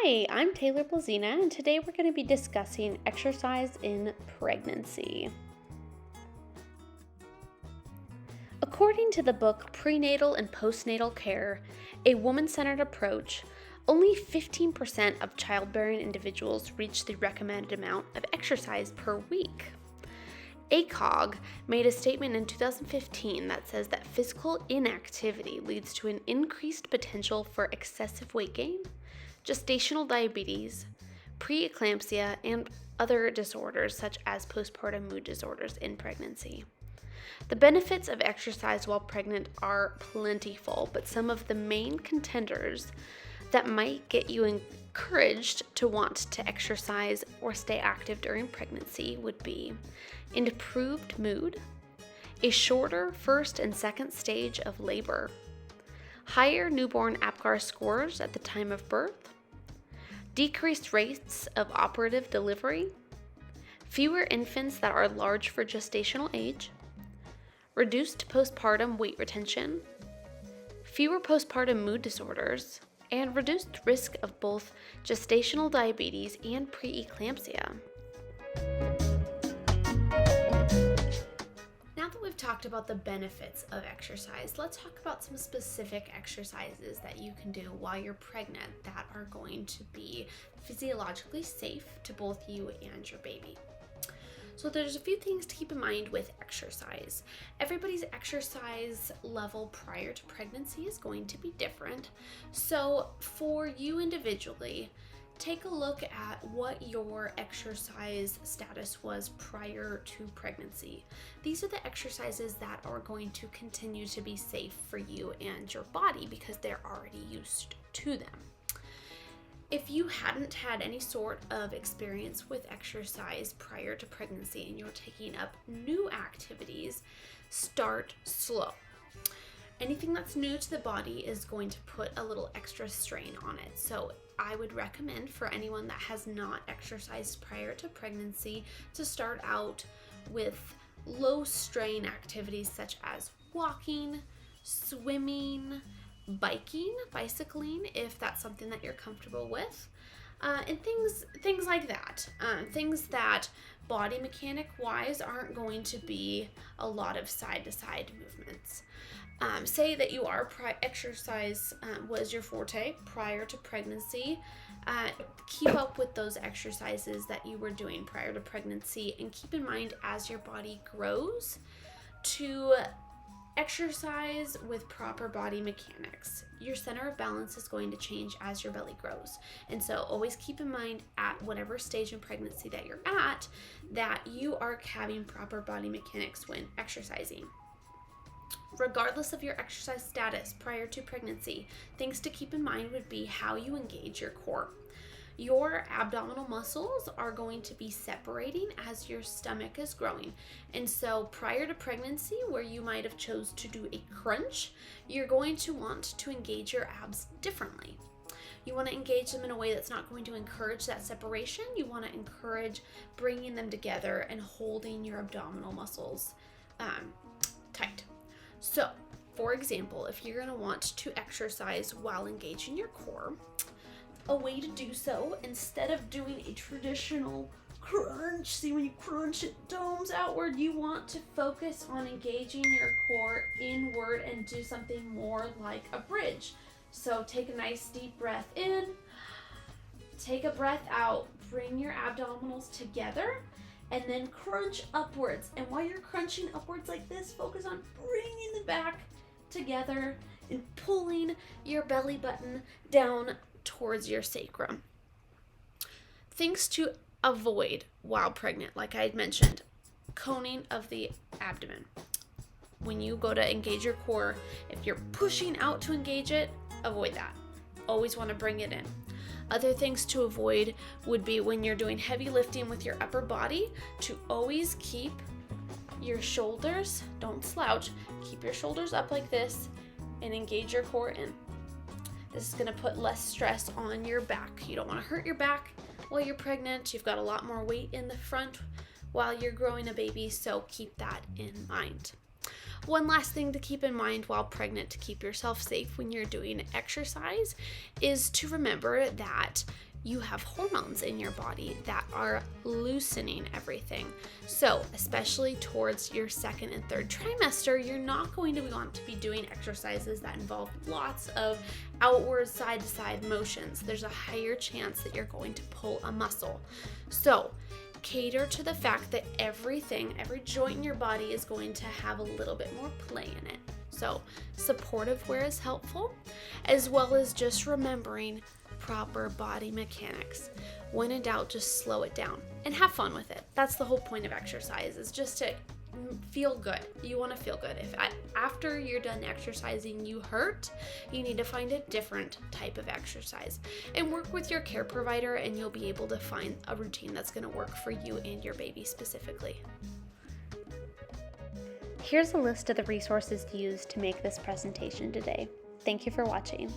Hi, I'm Taylor Blazina, and today we're going to be discussing exercise in pregnancy. According to the book Prenatal and Postnatal Care, a woman-centered approach, only 15% of childbearing individuals reach the recommended amount of exercise per week. ACOG made a statement in 2015 that says that physical inactivity leads to an increased potential for excessive weight gain, gestational diabetes, preeclampsia, and other disorders such as postpartum mood disorders in pregnancy. The benefits of exercise while pregnant are plentiful, but some of the main contenders that might get you encouraged to want to exercise or stay active during pregnancy would be improved mood, a shorter first and second stage of labor, higher newborn APGAR scores at the time of birth, decreased rates of operative delivery, fewer infants that are large for gestational age, reduced postpartum weight retention, fewer postpartum mood disorders, and reduced risk of both gestational diabetes and preeclampsia. Now that we've talked about the benefits of exercise, let's talk about some specific exercises that you can do while you're pregnant that are going to be physiologically safe to both you and your baby. So there's a few things to keep in mind with exercise. Everybody's exercise level prior to pregnancy is going to be different. So for you individually, take a look at what your exercise status was prior to pregnancy. These are the exercises that are going to continue to be safe for you and your body because they're already used to them. If you hadn't had any sort of experience with exercise prior to pregnancy and you're taking up new activities, start slow. Anything that's new to the body is going to put a little extra strain on it. So I would recommend for anyone that has not exercised prior to pregnancy to start out with low strain activities such as walking, swimming, bicycling, if that's something that you're comfortable with, and things like that. Things that body mechanic wise aren't going to be a lot of side to side movements. Say that you are exercise was your forte prior to pregnancy. Keep up with those exercises that you were doing prior to pregnancy, and keep in mind as your body grows to exercise with proper body mechanics. Your center of balance is going to change as your belly grows. And so always keep in mind at whatever stage in pregnancy that you're at, that you are having proper body mechanics when exercising. Regardless of your exercise status prior to pregnancy, things to keep in mind would be how you engage your core. Your abdominal muscles are going to be separating as your stomach is growing. And so prior to pregnancy, where you might have chose to do a crunch, you're going to want to engage your abs differently. You want to engage them in a way that's not going to encourage that separation. You want to encourage bringing them together and holding your abdominal muscles tight. So, for example, if you're going to want to exercise while engaging your core, a way to do so, instead of doing a traditional crunch, see when you crunch it domes outward, you want to focus on engaging your core inward and do something more like a bridge. So take a nice deep breath in, take a breath out, bring your abdominals together, and then crunch upwards. And while you're crunching upwards like this, focus on bringing the back together and pulling your belly button down towards your sacrum. Things to avoid while pregnant, like I had mentioned, coning of the abdomen. When you go to engage your core, if you're pushing out to engage it, avoid that. Always want to bring it in. Other things to avoid would be when you're doing heavy lifting with your upper body, to always keep your shoulders, don't slouch, keep your shoulders up like this and engage your core in. This is going to put less stress on your back. You don't want to hurt your back while you're pregnant. You've got a lot more weight in the front while you're growing a baby, so keep that in mind. One last thing to keep in mind while pregnant to keep yourself safe when you're doing exercise is to remember that you have hormones in your body that are loosening everything. So, especially towards your second and third trimester, you're not going to want to be doing exercises that involve lots of outward side-to-side motions. There's a higher chance that you're going to pull a muscle. So, cater to the fact that every joint in your body is going to have a little bit more play in it. So, supportive wear is helpful, as well as just remembering proper body mechanics. When in doubt, just slow it down and have fun with it. That's the whole point of exercise, is just to feel good. You want to feel good. If after you're done exercising you hurt, you need to find a different type of exercise and work with your care provider, and you'll be able to find a routine that's going to work for you and your baby specifically. Here's a list of the resources used to make this presentation today. Thank you for watching.